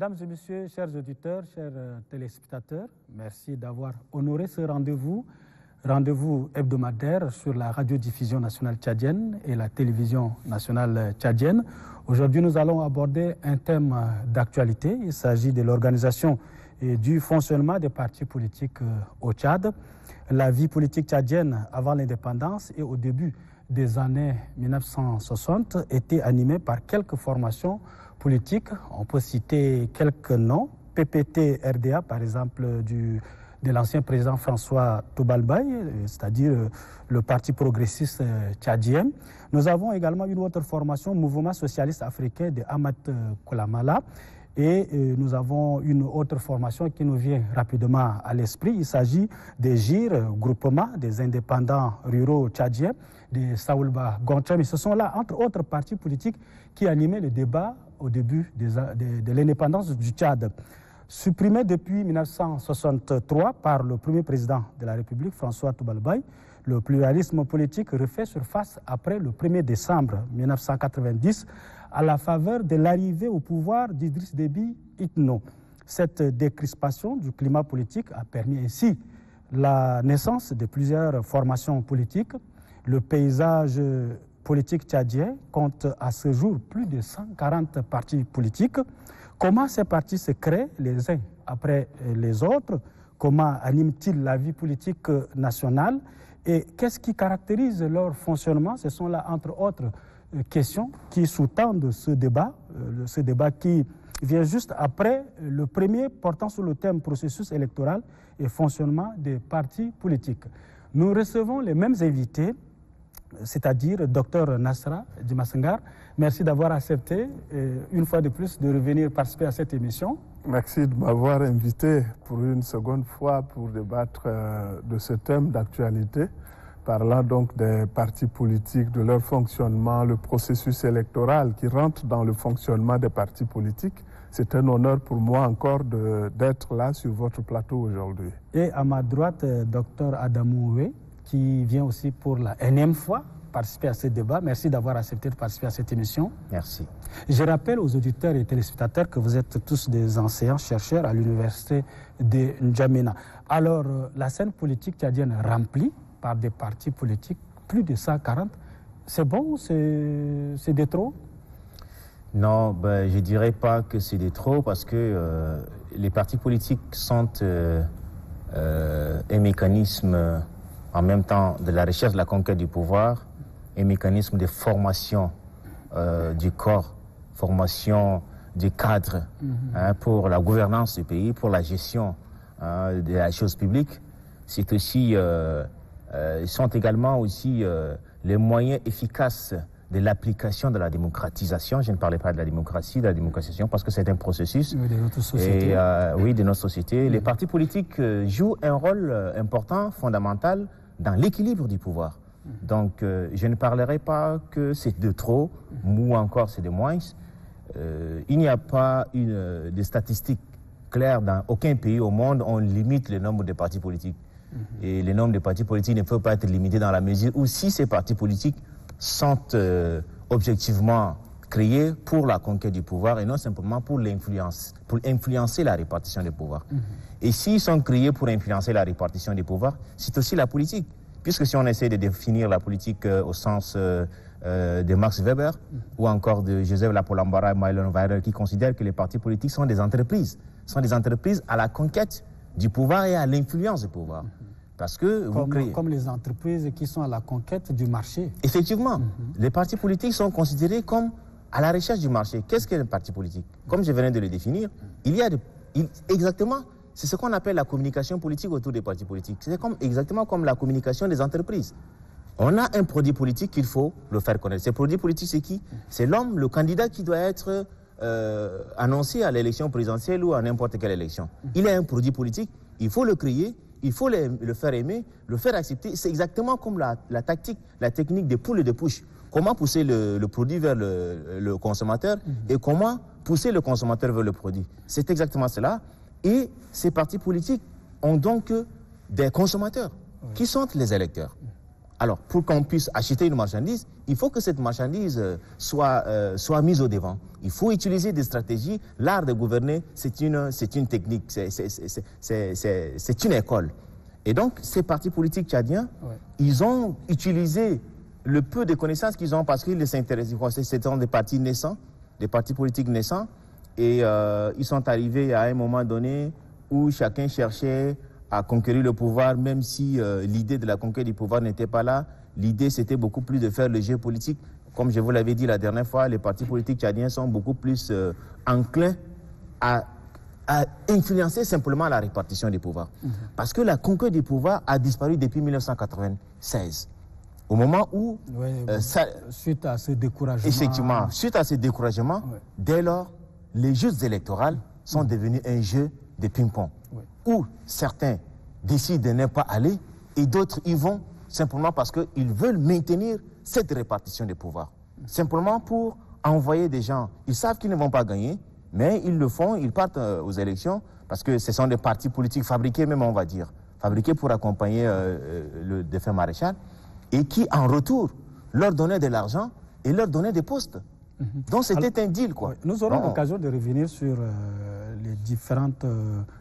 Mesdames et messieurs, chers auditeurs, chers téléspectateurs, merci d'avoir honoré ce rendez-vous hebdomadaire sur la radiodiffusion nationale tchadienne et la télévision nationale tchadienne. Aujourd'hui, nous allons aborder un thème d'actualité. Il s'agit de l'organisation et du fonctionnement des partis politiques au Tchad. La vie politique tchadienne avant l'indépendance et au début des années 1960 était animée par quelques formations politiques. On peut citer quelques noms. PPT-RDA, par exemple, de l'ancien président François Toubalbaye, c'est-à-dire le Parti progressiste tchadien. Nous avons également une autre formation, Mouvement socialiste africain de Amat Koulamala. Et nous avons une autre formation qui nous vient rapidement à l'esprit. Il s'agit des GIR, groupement des indépendants ruraux tchadiens, de Saoulba Goncham. Ce sont là, entre autres partis politiques, qui animaient le débat au début de l'indépendance du Tchad. Supprimé depuis 1963 par le premier président de la République, François Toubalbaye, le pluralisme politique refait surface après le 1er décembre 1990 à la faveur de l'arrivée au pouvoir d'Idriss Déby Itno. Cette décrispation du climat politique a permis ainsi la naissance de plusieurs formations politiques. Le paysage politique tchadien compte à ce jour plus de 140 partis politiques. Comment ces partis se créent les uns après les autres? Comment animent-ils la vie politique nationale? Et qu'est-ce qui caractérise leur fonctionnement? Ce sont là, entre autres, questions qui sous-tendent ce débat qui vient juste après le premier portant sur le thème processus électoral et fonctionnement des partis politiques. Nous recevons les mêmes invités, c'est-à-dire Dr Nasra Dimassengar. Merci d'avoir accepté, une fois de plus, de revenir participer à cette émission. Merci de m'avoir invité pour une seconde fois pour débattre de ce thème d'actualité, parlant donc des partis politiques, de leur fonctionnement, le processus électoral qui rentre dans le fonctionnement des partis politiques. C'est un honneur pour moi encore d'être là sur votre plateau aujourd'hui. Et à ma droite, Dr Adamoué, qui vient aussi pour la énième fois participer à ce débat. Merci d'avoir accepté de participer à cette émission. Merci. Je rappelle aux auditeurs et téléspectateurs que vous êtes tous des enseignants-chercheurs à l'université de N'Djamena. Alors, la scène politique tchadienne remplie par des partis politiques, plus de 140, c'est bon, c'est de trop? Non, je ne dirais pas que c'est de trop parce que les partis politiques sont un mécanisme en même temps de la recherche de la conquête du pouvoir, un mécanisme de formation du corps, formation du cadre pour la gouvernance du pays, pour la gestion de la chose publique. C'est aussi, ils sont également aussi les moyens efficaces de l'application de la démocratisation. Je ne parlais pas de la démocratie, de la démocratisation, parce que c'est un processus. Oui, de notre société. Oui, de notre société. Les partis politiques jouent un rôle important, fondamental, dans l'équilibre du pouvoir. Donc, je ne parlerai pas que c'est de trop, ou encore c'est de moins. Il n'y a pas de statistiques claires dans aucun pays au monde. On limite le nombre de partis politiques. Et le nombre de partis politiques ne peut pas être limité dans la mesure où si ces partis politiques sont objectivement créés pour la conquête du pouvoir et non simplement pour l'influence, pour influencer la répartition des pouvoirs. Et s'ils sont créés pour influencer la répartition des pouvoirs, c'est aussi la politique. Puisque si on essaie de définir la politique au sens de Max Weber ou encore de Joseph Lapolambara et Mylon Weirer qui considèrent que les partis politiques sont des entreprises à la conquête du pouvoir et à l'influence du pouvoir. Parce que comme les entreprises qui sont à la conquête du marché. Effectivement, les partis politiques sont considérés comme à la recherche du marché. Qu'est-ce qu'est un parti politique? Comme je venais de le définir, exactement, c'est ce qu'on appelle la communication politique autour des partis politiques. C'est exactement comme la communication des entreprises. On a un produit politique qu'il faut le faire connaître. Ce produit politique, c'est qui? C'est l'homme, le candidat qui doit être annoncé à l'élection présidentielle ou à n'importe quelle élection. Il est un produit politique, il faut le créer, il faut le faire aimer, le faire accepter. C'est exactement comme la tactique, la technique des poules et des push. Comment pousser le produit vers le consommateur et comment pousser le consommateur vers le produit. C'est exactement cela. Et ces partis politiques ont donc des consommateurs qui sont les électeurs. Alors, pour qu'on puisse acheter une marchandise, il faut que cette marchandise soit mise au devant. Il faut utiliser des stratégies. L'art de gouverner, c'est une technique, c'est une école. Et donc, ces partis politiques tchadiens, ils ont utilisé le peu de connaissances qu'ils ont parce qu'ils s'intéressent. Ce sont des partis naissants, des partis politiques naissants. Et ils sont arrivés à un moment donné où chacun cherchait à conquérir le pouvoir, même si l'idée de la conquête du pouvoir n'était pas là. L'idée, c'était beaucoup plus de faire le jeu politique. Comme je vous l'avais dit la dernière fois, les partis politiques tchadiens sont beaucoup plus enclins à influencer simplement la répartition des pouvoirs. Parce que la conquête du pouvoir a disparu depuis 1996. Au moment où... suite à ce découragement... Effectivement, suite à ce découragement, dès lors, les jeux électoraux sont devenus un jeu de ping-pong. Où certains décident de ne pas aller et d'autres y vont simplement parce qu'ils veulent maintenir cette répartition des pouvoirs. Simplement pour envoyer des gens. Ils savent qu'ils ne vont pas gagner, mais ils le font, ils partent aux élections parce que ce sont des partis politiques fabriqués même, on va dire, fabriqués pour accompagner le défunt maréchal et qui, en retour, leur donnaient de l'argent et leur donnaient des postes. Donc c'était un deal, quoi. Nous aurons l'occasion de revenir sur les différentes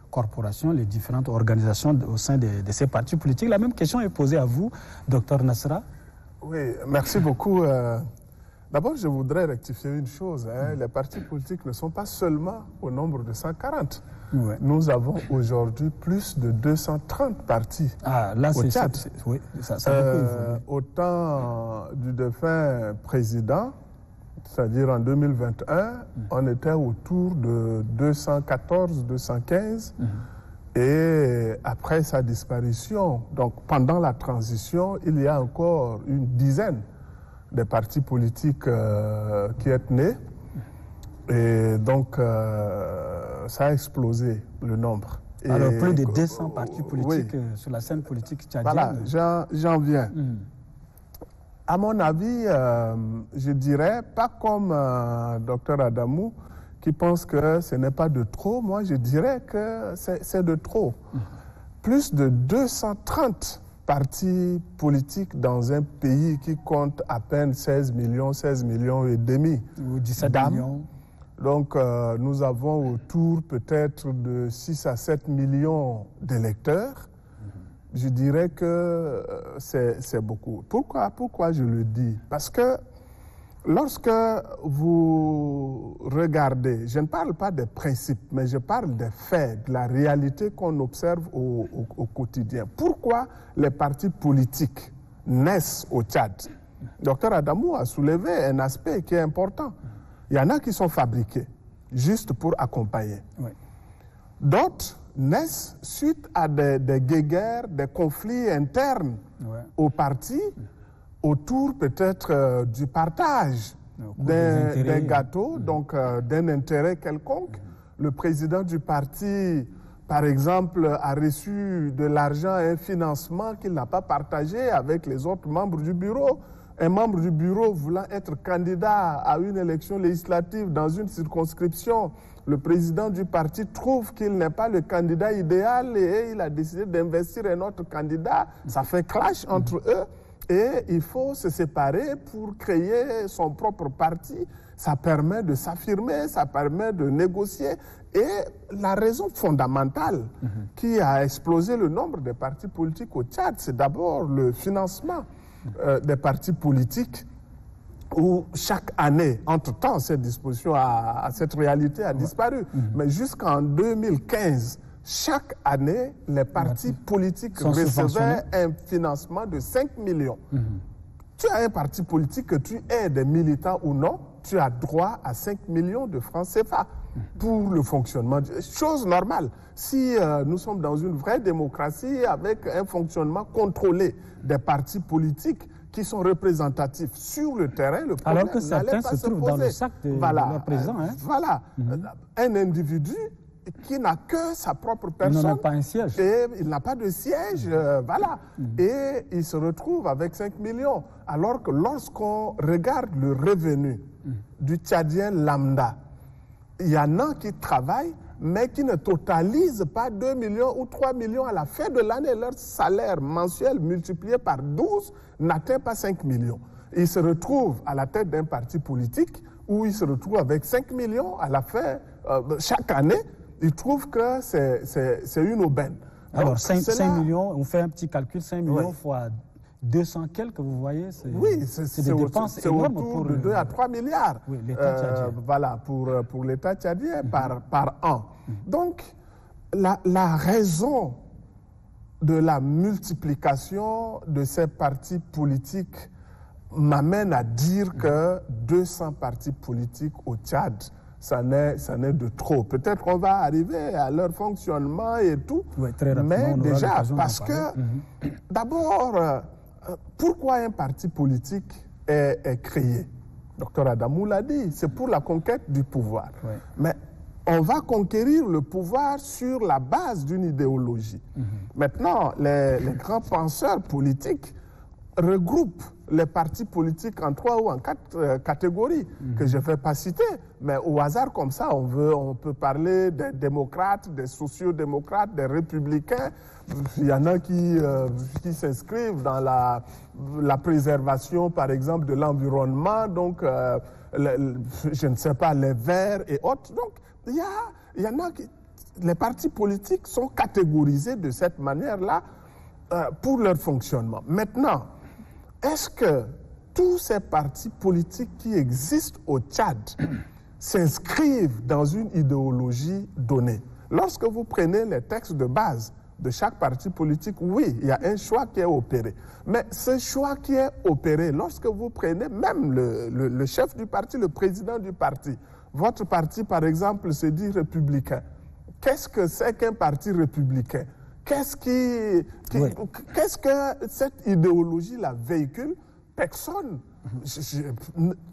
corporations, les différentes organisations au sein de ces partis politiques. La même question est posée à vous, Dr Nasra. Oui, merci beaucoup. D'abord, je voudrais rectifier une chose. Les partis politiques ne sont pas seulement au nombre de 140. Nous avons aujourd'hui plus de 230 partis au Tchad. Au temps du défunt président, c'est-à-dire en 2021, on était autour de 214, 215. Et après sa disparition, donc pendant la transition, il y a encore une dizaine de partis politiques qui est nés. Et donc, ça a explosé le nombre. Alors, plus de 200 partis politiques sur la scène politique tchadienne. Voilà, j'en viens. À mon avis, je dirais, pas comme Dr Adamou, qui pense que ce n'est pas de trop. Moi, je dirais que c'est de trop. Plus de 230 partis politiques dans un pays qui compte à peine 16 millions et demi. Ou 17 millions. Donc, nous avons autour peut-être de 6 à 7 millions d'électeurs. Je dirais que c'est beaucoup. Pourquoi je le dis? Parce que lorsque vous regardez, je ne parle pas des principes, mais je parle des faits, de la réalité qu'on observe au quotidien. Pourquoi les partis politiques naissent au Tchad? Dr Adamou a soulevé un aspect qui est important. Il y en a qui sont fabriqués, juste pour accompagner. D'autres naissent suite à des guéguerres, des conflits internes au parti, autour peut-être du partage d'un gâteau, donc d'un intérêt quelconque. Le président du parti, par exemple, a reçu de l'argent, un financement qu'il n'a pas partagé avec les autres membres du bureau. Un membre du bureau voulant être candidat à une élection législative dans une circonscription, le président du parti trouve qu'il n'est pas le candidat idéal et il a décidé d'investir un autre candidat. Ça fait clash entre eux et il faut se séparer pour créer son propre parti. Ça permet de s'affirmer, ça permet de négocier. Et la raison fondamentale qui a explosé le nombre de partis politiques au Tchad, c'est d'abord le financement des partis politiques où chaque année, entre-temps, cette disposition, cette réalité a disparu. Mais jusqu'en 2015, chaque année, les partis politiques recevaient un financement de 5 millions. Tu as un parti politique, que tu aies des militants ou non, tu as droit à 5 millions de francs CFA pour le fonctionnement. Chose normale. Si nous sommes dans une vraie démocratie avec un fonctionnement contrôlé des partis politiques qui sont représentatifs sur le terrain, le problème alors que certains se trouvent dans le sac de leur président. Voilà. Un individu qui n'a que sa propre personne. Il n'a pas un siège. Et il n'a pas de siège, voilà. Et il se retrouve avec 5 millions. Alors que lorsqu'on regarde le revenu du Tchadien lambda, il y en a qui travaillent, mais qui ne totalisent pas 2 millions ou 3 millions à la fin de l'année. Leur salaire mensuel multiplié par 12 n'atteint pas 5 millions. Ils se retrouvent à la tête d'un parti politique où ils se retrouvent avec 5 millions à la fin, chaque année. Ils trouvent que c'est une aubaine. Alors, 5 millions, on fait un petit calcul, 5 millions fois 200 quelques, vous voyez, c'est des dépenses énormes autour de 2 à 3 milliards. Oui, l'État tchadien. Voilà, pour l'État tchadien par an. Donc, la raison de la multiplication de ces partis politiques m'amène à dire que 200 partis politiques au Tchad, ça n'est de trop. Peut-être qu'on va arriver à leur fonctionnement et tout, oui, très mais déjà, parce que, d'abord, pourquoi un parti politique est créé? Dr Adamou l'a dit, c'est pour la conquête du pouvoir. Oui. Mais on va conquérir le pouvoir sur la base d'une idéologie. Maintenant, les grands penseurs politiques regroupent les partis politiques en 3 ou en 4 catégories que je ne vais pas citer, mais au hasard comme ça, on peut parler des démocrates, des sociodémocrates, des républicains. Il y en a qui s'inscrivent dans la préservation, par exemple, de l'environnement, donc je ne sais pas, les verts et autres. Donc, il y en a qui... Les partis politiques sont catégorisés de cette manière-là pour leur fonctionnement. Maintenant, est-ce que tous ces partis politiques qui existent au Tchad s'inscrivent dans une idéologie donnée? Lorsque vous prenez les textes de base de chaque parti politique, oui, il y a un choix qui est opéré. Mais ce choix qui est opéré, lorsque vous prenez même le chef du parti, le président du parti, votre parti, par exemple, se dit républicain. Qu'est-ce que c'est qu'un parti républicain? Qu'est-ce que cette idéologie-là véhicule? Personne.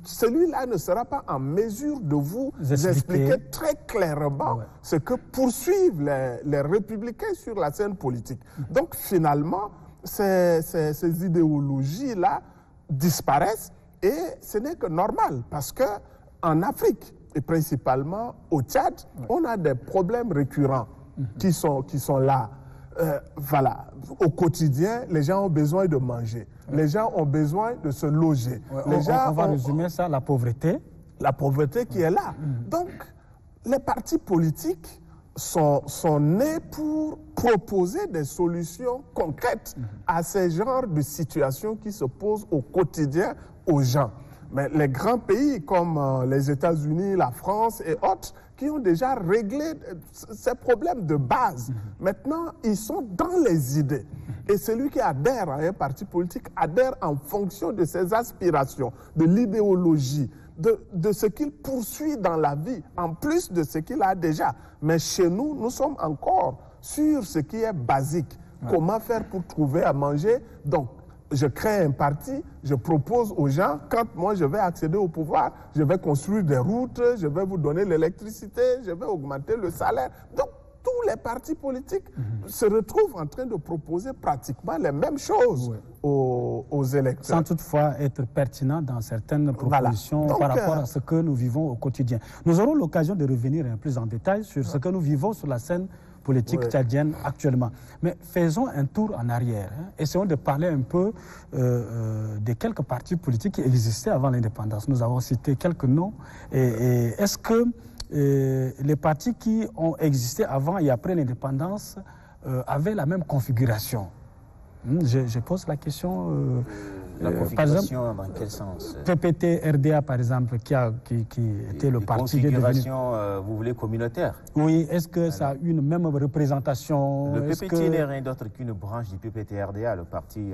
Celui-là ne sera pas en mesure de vous expliquer très clairement ce que poursuivent les républicains sur la scène politique. Donc finalement, ces idéologies-là disparaissent et ce n'est que normal parce qu'en Afrique et principalement au Tchad, on a des problèmes récurrents qui sont là. Voilà, au quotidien, les gens ont besoin de manger. Les gens ont besoin de se loger. On va résumer ça, la pauvreté. La pauvreté qui est là. Donc, les partis politiques sont nés pour proposer des solutions concrètes à ces genres de situations qui se posent au quotidien aux gens. Mais les grands pays comme les États-Unis, la France et autres, qui ont déjà réglé ces problèmes de base. Maintenant, ils sont dans les idées. Et celui qui adhère à un parti politique adhère en fonction de ses aspirations, de l'idéologie, de ce qu'il poursuit dans la vie, en plus de ce qu'il a déjà. Mais chez nous, nous sommes encore sur ce qui est basique. Comment faire pour trouver à manger? Donc, je crée un parti, je propose aux gens, quand moi je vais accéder au pouvoir, je vais construire des routes, je vais vous donner l'électricité, je vais augmenter le salaire. Donc, tous les partis politiques se retrouvent en train de proposer pratiquement les mêmes choses aux électeurs. Sans toutefois être pertinent dans certaines propositions par rapport à ce que nous vivons au quotidien. Nous aurons l'occasion de revenir plus en détail sur ce que nous vivons sur la scène politique tchadienne actuellement. Mais faisons un tour en arrière. Essayons de parler un peu de quelques partis politiques qui existaient avant l'indépendance. Nous avons cité quelques noms. Et est-ce que les partis qui ont existé avant et après l'indépendance avaient la même configuration? Je pose la question. La configuration, dans quel sens? PPT-RDA, par exemple, qui était le parti de configuration, vous voulez, communautaire? Oui, est-ce que ça a une même représentation? Le PPT n'est rien d'autre qu'une branche du PPT-RDA, le parti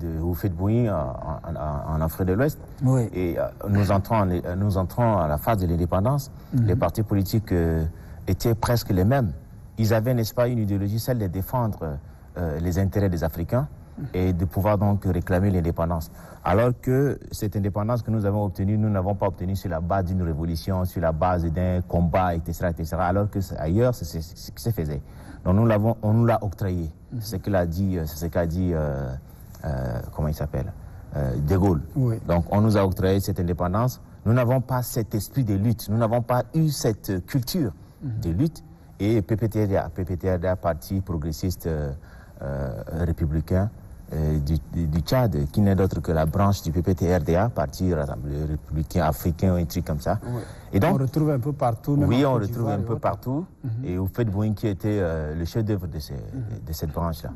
de Houphouët-Boigny en Afrique de l'Ouest. Oui. Et nous entrons à la phase de l'indépendance. Les partis politiques étaient presque les mêmes. Ils avaient, n'est-ce pas, une idéologie, celle de défendre les intérêts des Africains et de pouvoir donc réclamer l'indépendance. Alors que cette indépendance que nous avons obtenue, nous n'avons pas obtenue sur la base d'une révolution, sur la base d'un combat, etc., etc., alors que ailleurs, c'est ce qui se faisait. Donc on nous l'a octroyé. C'est ce qu'a dit, comment il s'appelle, De Gaulle. Oui. Donc on nous a octroyé cette indépendance. Nous n'avons pas cet esprit de lutte, nous n'avons pas eu cette culture de lutte. Et PPTRDA, Parti progressiste républicain du Tchad, qui n'est d'autre que la branche du PPTRDA, Parti républicain africain, un truc comme ça. Oui. Et donc, on retrouve un peu partout. Même oui, en on Côte retrouve d'Ivoire un peu partout. Et Houphouët Boigny qui était le chef-d'œuvre de cette branche-là.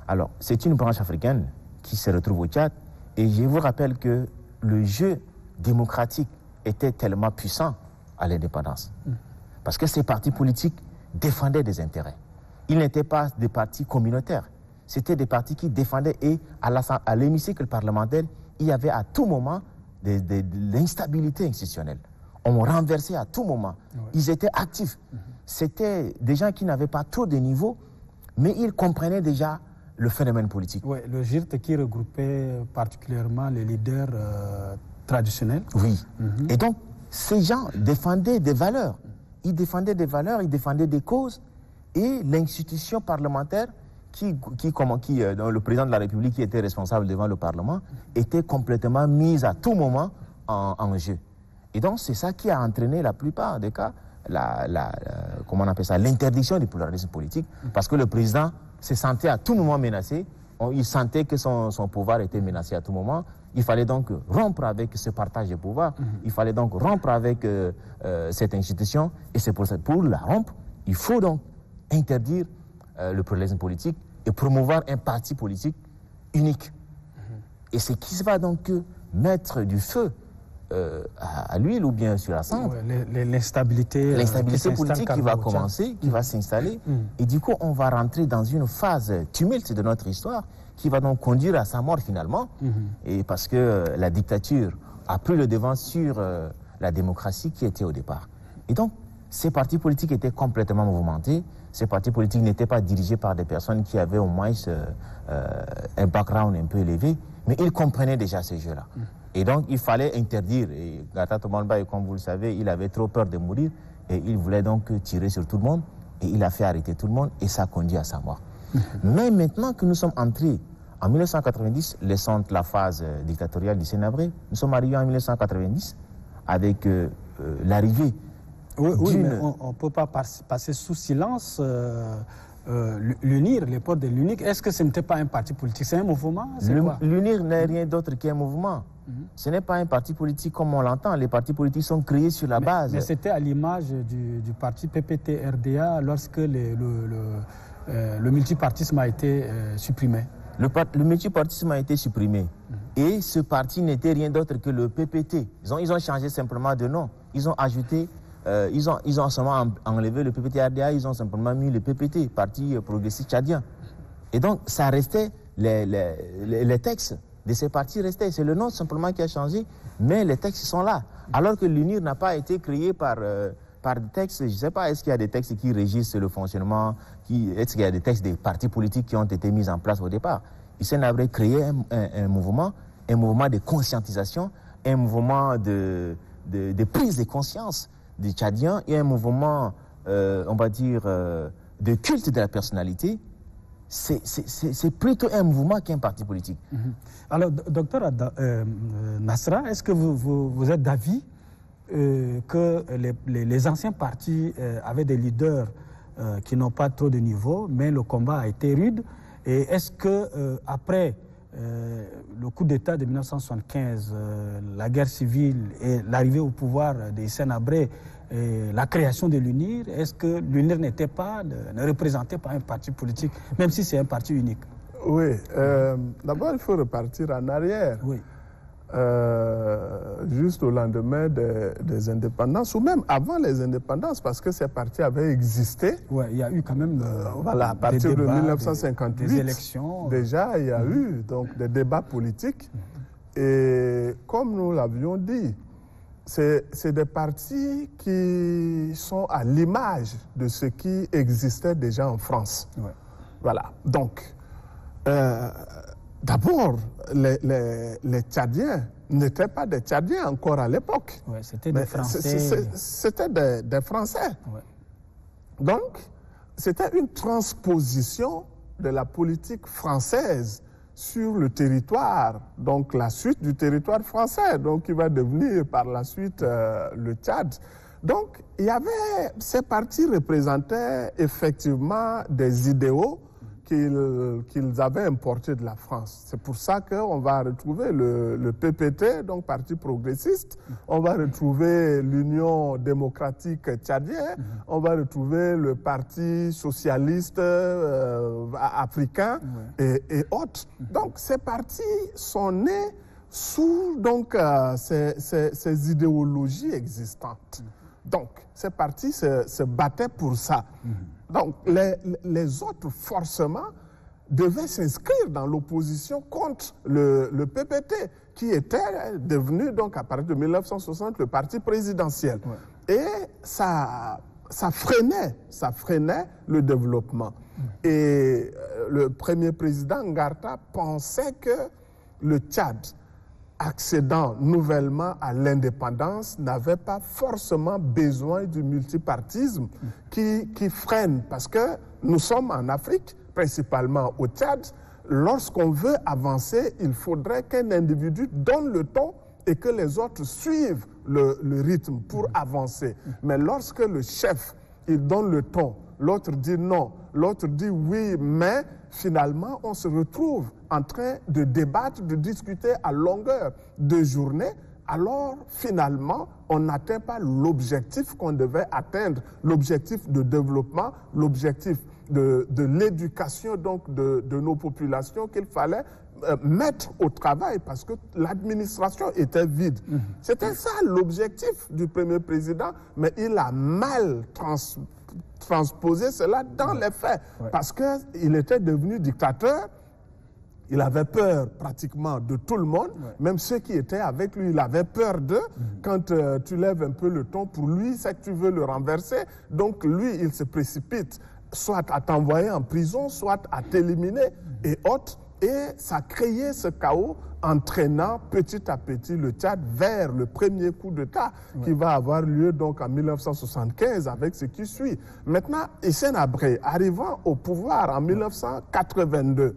Alors, c'est une branche africaine qui se retrouve au Tchad. Et je vous rappelle que le jeu démocratique était tellement puissant à l'indépendance. Parce que ces partis politiques défendaient des intérêts. Ils n'étaient pas des partis communautaires. C'était des partis qui défendaient, et à l'hémicycle parlementaire, il y avait à tout moment de l'instabilité institutionnelle. On renversait à tout moment. Ils étaient actifs. C'était des gens qui n'avaient pas trop de niveau, mais ils comprenaient déjà le phénomène politique. Oui, le GIRT qui regroupait particulièrement les leaders traditionnels. Oui. Et donc, ces gens défendaient des valeurs. Ils défendaient des valeurs, ils défendaient des causes, et l'institution parlementaire, dont le président de la République qui était responsable devant le Parlement, était complètement mise à tout moment en jeu. Et donc, c'est ça qui a entraîné la plupart des cas, comment on appelle ça, l'interdiction du pluralisme politique, parce que le président se sentait à tout moment menacé, il sentait que son pouvoir était menacé à tout moment. Il fallait donc rompre avec ce partage de pouvoir, il fallait donc rompre avec cette institution, et c'est pour ça, pour la rompre, il faut donc interdire le pluralisme politique et promouvoir un parti politique unique. Et c'est qui va donc mettre du feu à l'huile ou bien sur la cendre. L'instabilité politique qui va commencer, qui va s'installer. Et du coup, on va rentrer dans une phase tumulte de notre histoire qui va donc conduire à sa mort finalement. Et parce que la dictature a pris le devant sur la démocratie qui était au départ. Et donc, ces partis politiques étaient complètement mouvementés. Ces partis politiques n'étaient pas dirigés par des personnes qui avaient au moins un background un peu élevé, mais ils comprenaient déjà ces jeux-là. Et donc, il fallait interdire. Et Gata Tomanba, comme vous le savez, il avait trop peur de mourir, et il voulait donc tirer sur tout le monde, et il a fait arrêter tout le monde, et ça a conduit à sa mort. Mais maintenant que nous sommes entrés en 1990, laissant la phase dictatoriale du Sénébré, nous sommes arrivés en 1990 avec l'arrivée. Oui, mais on ne peut pas passer sous silence l'UNIR, l'époque de l'UNIR. Est-ce que ce n'était pas un parti politique? C'est un mouvement? L'UNIR n'est rien d'autre qu'un mouvement. Ce n'est pas un parti politique comme on l'entend. Les partis politiques sont créés sur la base. Mais c'était à l'image du parti PPT-RDA lorsque le multipartisme a été supprimé. Le multipartisme a été supprimé. Et ce parti n'était rien d'autre que le PPT. Ils ont changé simplement de nom. Ils ont ajouté... ils ont seulement enlevé le PPT-RDA, ils ont simplement mis le PPT, Parti progressiste tchadien. Et donc, ça restait, les textes de ces partis restaient. C'est le nom simplement qui a changé, mais les textes sont là. Alors que l'UNIR n'a pas été créé par des textes, je ne sais pas, est-ce qu'il y a des textes qui régissent le fonctionnement, est-ce qu'il y a des textes des partis politiques qui ont été mis en place au départ? Il s'en avait créé un mouvement de conscientisation, un mouvement de prise de conscience des Tchadiens, et un mouvement, on va dire, de culte de la personnalité. C'est plutôt un mouvement qu'un parti politique. Alors, docteur Nasra, est-ce que vous êtes d'avis que les anciens partis avaient des leaders qui n'ont pas trop de niveau, mais le combat a été rude? Et est-ce que après le coup d'État de 1975, la guerre civile et l'arrivée au pouvoir de Hissène Habré, la création de l'UNIR, est-ce que l'UNIR ne représentait pas un parti politique, même si c'est un parti unique? Oui, d'abord il faut repartir en arrière. Oui. Juste au lendemain des indépendances, ou même avant les indépendances, parce que ces partis avaient existé. Oui, il y a eu quand même voilà, à partir de 1958, des élections. Déjà, il y a eu donc, des débats politiques. Et comme nous l'avions dit, c'est des partis qui sont à l'image de ce qui existait déjà en France. Ouais. Voilà. Donc, d'abord, les Tchadiens n'étaient pas des Tchadiens encore à l'époque. Ouais, c'était des Français. C'était des Français. Ouais. Donc, c'était une transposition de la politique française sur le territoire, donc la suite du territoire français, donc qui va devenir par la suite le Tchad. Donc, il y avait, ces partis représentaient effectivement des idéaux qu'ils avaient importés de la France. C'est pour ça qu'on va retrouver le PPT, donc Parti progressiste, on va retrouver l'Union démocratique tchadienne, on va retrouver le Parti socialiste africain et autres. Donc, ces partis sont nés sous donc, ces idéologies existantes. Donc, ces partis se battaient pour ça. Donc, les autres, forcément, devaient s'inscrire dans l'opposition contre le PPT, qui était devenu, donc, à partir de 1960, le parti présidentiel. Et ça freinait le développement. Et le premier président, Ngarta, pensait que le Tchad, accédant nouvellement à l'indépendance, n'avait pas forcément besoin du multipartisme qui freine. Parce que nous sommes en Afrique, principalement au Tchad. Lorsqu'on veut avancer, il faudrait qu'un individu donne le ton et que les autres suivent le rythme pour avancer. Mais lorsque le chef, il donne le ton, l'autre dit non, l'autre dit oui, mais finalement, on se retrouve en train de débattre, de discuter à longueur de journée. Alors, finalement, on n'atteint pas l'objectif qu'on devait atteindre, l'objectif de développement, l'objectif de l'éducation donc de nos populations qu'il fallait mettre au travail parce que l'administration était vide. C'était ça l'objectif du premier président, mais il a mal transposer cela dans les faits. Parce qu'il était devenu dictateur, il avait peur pratiquement de tout le monde, même ceux qui étaient avec lui, il avait peur d'eux. Quand tu lèves un peu le ton pour lui, c'est que tu veux le renverser. Donc lui, il se précipite soit à t'envoyer en prison, soit à t'éliminer et autres. Et ça créait ce chaos, entraînant petit à petit le Tchad vers le premier coup d'État qui va avoir lieu donc en 1975 avec ce qui suit. Maintenant, Hissène Habré, arrivant au pouvoir en 1982,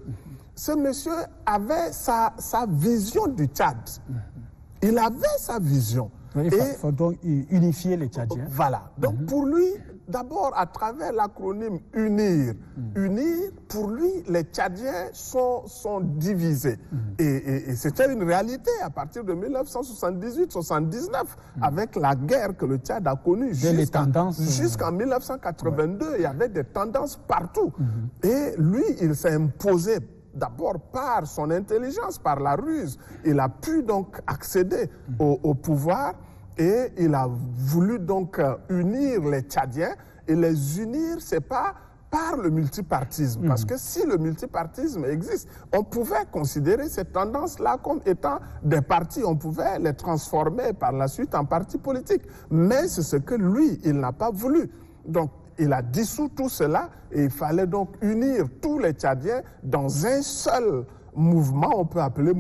ce monsieur avait sa vision du Tchad. Il avait sa vision. Il faut donc unifier les Tchadiens. Voilà. Donc pour lui, d'abord à travers l'acronyme UNIR, UNIR, pour lui, les Tchadiens sont divisés. Et c'était une réalité à partir de 1978-79, avec la guerre que le Tchad a connue. Jusqu'en 1982, il y avait des tendances partout. Et lui, il s'est imposé d'abord par son intelligence, par la ruse. Il a pu donc accéder au pouvoir et il a voulu donc unir les Tchadiens. Et les unir, c'est pas par le multipartisme. Parce que si le multipartisme existe, on pouvait considérer ces tendances-là comme étant des partis. On pouvait les transformer par la suite en partis politiques. Mais c'est ce que lui, il n'a pas voulu. Donc, il a dissous tout cela et il fallait donc unir tous les Tchadiens dans un seul mouvement, on peut appeler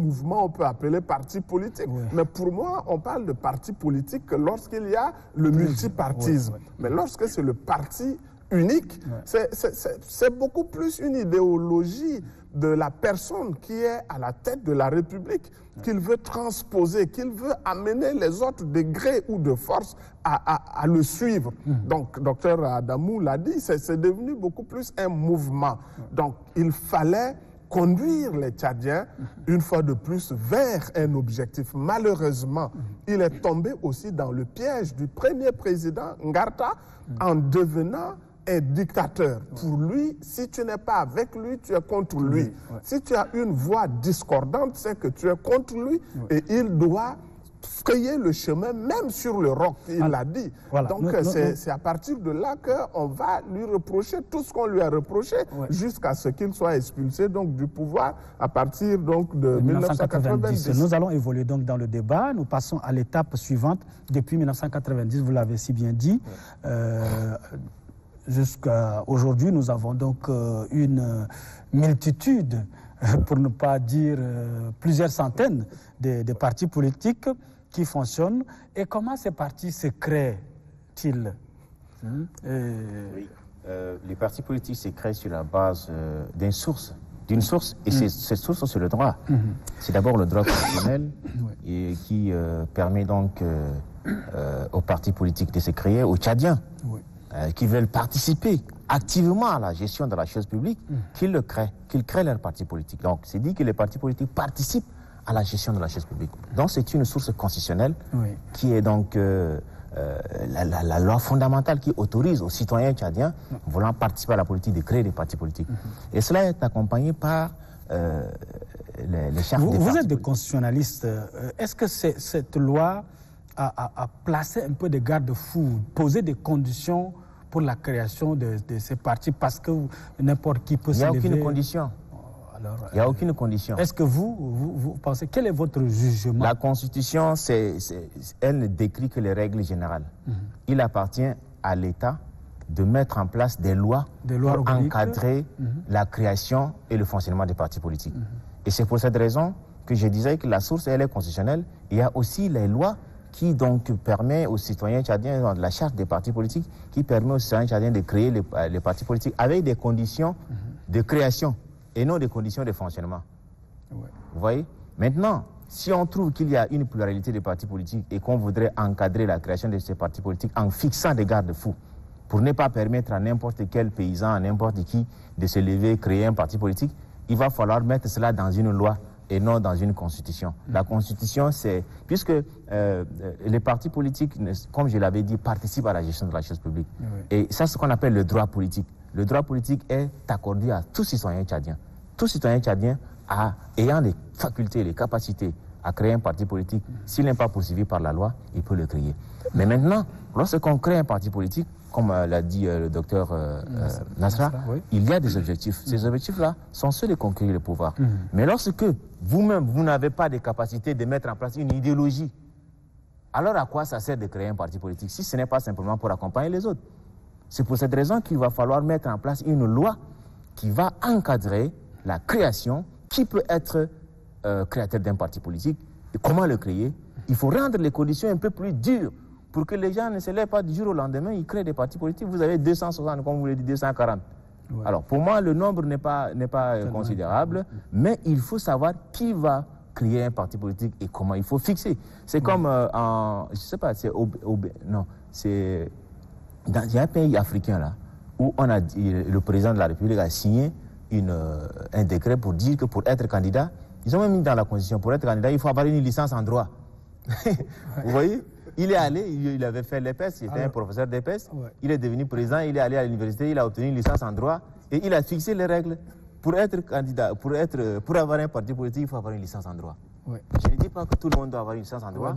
parti politique. Mais pour moi, on parle de parti politique lorsqu'il y a le multipartisme. Mais lorsque c'est le parti unique, c'est beaucoup plus une idéologie de la personne qui est à la tête de la République, qu'il veut transposer, qu'il veut amener les autres de gré ou de force à le suivre. Donc, Dr Adamou l'a dit, c'est devenu beaucoup plus un mouvement. Donc, il fallait conduire les Tchadiens, une fois de plus, vers un objectif. Malheureusement, il est tombé aussi dans le piège du premier président Ngarta en devenant un dictateur. Pour lui, si tu n'es pas avec lui, tu es contre lui. Si tu as une voix discordante, c'est que tu es contre lui et il doit frayer le chemin, même sur le roc, il l'a dit. Voilà. Donc c'est à partir de là qu'on va lui reprocher tout ce qu'on lui a reproché jusqu'à ce qu'il soit expulsé donc, du pouvoir à partir donc, de 1990. Nous allons évoluer donc dans le débat. Nous passons à l'étape suivante. Depuis 1990, vous l'avez si bien dit, jusqu'à aujourd'hui, nous avons donc une multitude, pour ne pas dire plusieurs centaines de partis politiques qui fonctionnent. Et comment ces partis se créent-ils? Les partis politiques se créent sur la base d'une source d'une source, et cette source, c'est le droit. C'est d'abord le droit constitutionnel et qui permet donc aux partis politiques de se créer, aux Tchadiens qui veulent participer activement à la gestion de la chose publique, qu'ils créent leur parti politique. Donc c'est dit que les partis politiques participent à la gestion de la chose publique. Donc c'est une source constitutionnelle qui est donc la loi fondamentale qui autorise aux citoyens tchadiens voulant participer à la politique de créer des partis politiques. Et cela est accompagné par les chartes des partis Vous êtes des politiques. constitutionnalistes. Est-ce que cette loi a placé un peu de garde-fous, posé des conditions pour la création de ces partis parce que n'importe qui peut se lever? Il n'y a aucune condition. Il n'y a aucune condition. Est-ce que vous pensez, quel est votre jugement? La Constitution, elle ne décrit que les règles générales. Il appartient à l'État de mettre en place des lois pour organiques, encadrer la création et le fonctionnement des partis politiques. Et c'est pour cette raison que je disais que la source, elle est constitutionnelle. Il y a aussi les lois qui donc permet aux citoyens tchadiens, dans la charte des partis politiques, qui permet aux citoyens tchadiens de créer les partis politiques avec des conditions de création et non des conditions de fonctionnement. Vous voyez? Maintenant, si on trouve qu'il y a une pluralité de partis politiques et qu'on voudrait encadrer la création de ces partis politiques en fixant des garde-fous pour ne pas permettre à n'importe quel paysan, à n'importe qui de se lever, créer un parti politique, il va falloir mettre cela dans une loi et non dans une constitution. La constitution, c'est... Puisque les partis politiques, comme je l'avais dit, participent à la gestion de la chose publique. Et ça, c'est ce qu'on appelle le droit politique. Le droit politique est accordé à tout citoyen tchadien. Tout citoyen tchadien ayant les facultés, les capacités à créer un parti politique, s'il n'est pas poursuivi par la loi, il peut le créer. Mais maintenant, lorsqu'on crée un parti politique, comme l'a dit le docteur Nasra, il y a des objectifs. Ces objectifs-là sont ceux de conquérir le pouvoir. Mais lorsque vous-même, vous n'avez pas de capacité de mettre en place une idéologie, alors à quoi ça sert de créer un parti politique si ce n'est pas simplement pour accompagner les autres? C'est pour cette raison qu'il va falloir mettre en place une loi qui va encadrer la création, qui peut être créateur d'un parti politique, et comment le créer. Il faut rendre les conditions un peu plus dures pour que les gens ne se lèvent pas du jour au lendemain, ils créent des partis politiques. Vous avez 260, comme vous l'avez dit, 240. Alors pour moi, le nombre n'est pas considérable, mais il faut savoir qui va créer un parti politique et comment il faut fixer. C'est comme je sais pas, c'est dans un pays africain là, où le président de la République a signé un décret pour dire que pour être candidat, ils ont même mis dans la Constitution, pour être candidat, il faut avoir une licence en droit. Vous voyez? Il est allé, il avait fait l'EPS, il était un professeur d'EPS, il est devenu président, il est allé à l'université, il a obtenu une licence en droit et il a fixé les règles. Pour être candidat, pour avoir un parti politique, il faut avoir une licence en droit. Je ne dis pas que tout le monde doit avoir une licence en droit,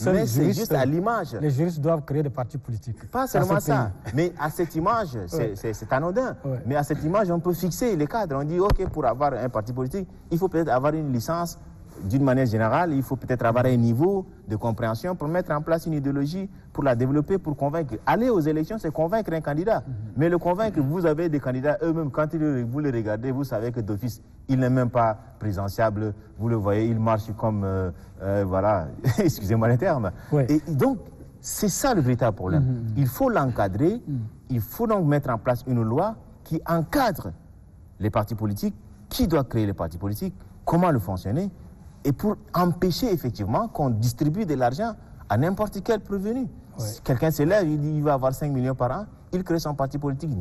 mais c'est juste à l'image. Les juristes doivent créer des partis politiques. Pas seulement ça, mais à cette image, c'est anodin, mais à cette image, on peut fixer les cadres. On dit, OK, pour avoir un parti politique, il faut peut-être avoir une licence. D'une manière générale, il faut peut-être avoir un niveau de compréhension pour mettre en place une idéologie, pour la développer, pour convaincre. Aller aux élections, c'est convaincre un candidat. Mais le convaincre, vous avez des candidats eux-mêmes, quand vous les regardez, vous savez que d'office, il n'est même pas présidentiable. Vous le voyez, il marche comme, voilà, excusez-moi les termes. Et donc, c'est ça le véritable problème. Il faut l'encadrer, il faut donc mettre en place une loi qui encadre les partis politiques, qui doit créer les partis politiques, comment le fonctionner, et pour empêcher effectivement qu'on distribue de l'argent à n'importe quel prévenu. Si quelqu'un se lève, il dit qu'il va avoir 5 millions par an, il crée son parti politique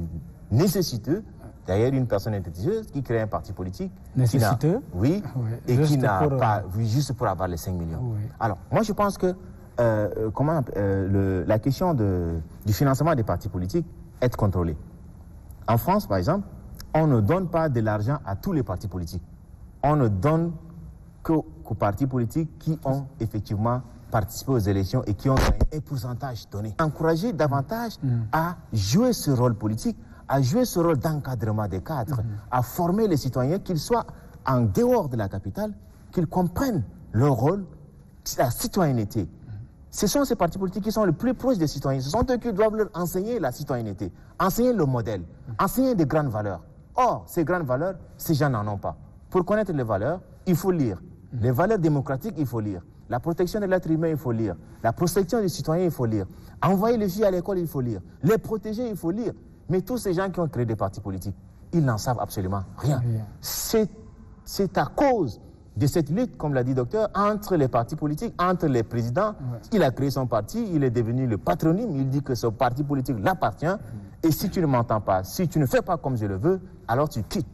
nécessiteux. D'ailleurs, une personne intelligente qui crée un parti politique. Nécessiteux? Oui, et qui n'a pas, juste pour avoir les 5 millions. Alors, moi je pense que la question du financement des partis politiques est contrôlée. En France, par exemple, on ne donne pas de l'argent à tous les partis politiques. On ne donne qu'aux partis politiques qui ont effectivement participé aux élections et qui ont un pourcentage donné. Encourager davantage à jouer ce rôle politique, à jouer ce rôle d'encadrement des cadres, à former les citoyens, qu'ils soient en dehors de la capitale, qu'ils comprennent leur rôle, la citoyenneté. Ce sont ces partis politiques qui sont les plus proches des citoyens. Ce sont eux qui doivent leur enseigner la citoyenneté, enseigner le modèle, enseigner des grandes valeurs. Or, ces grandes valeurs, ces gens n'en ont pas. Pour connaître les valeurs, il faut lire. Les valeurs démocratiques, il faut lire. La protection de l'être humain, il faut lire. La protection des citoyens, il faut lire. Envoyer les filles à l'école, il faut lire. Les protéger, il faut lire. Mais tous ces gens qui ont créé des partis politiques, ils n'en savent absolument rien. C'est c'est à cause de cette lutte, comme l'a dit le docteur, entre les partis politiques, entre les présidents. Il a créé son parti, il est devenu le patronyme, il dit que ce parti politique l'appartient. Et si tu ne m'entends pas, si tu ne fais pas comme je le veux, alors tu quittes.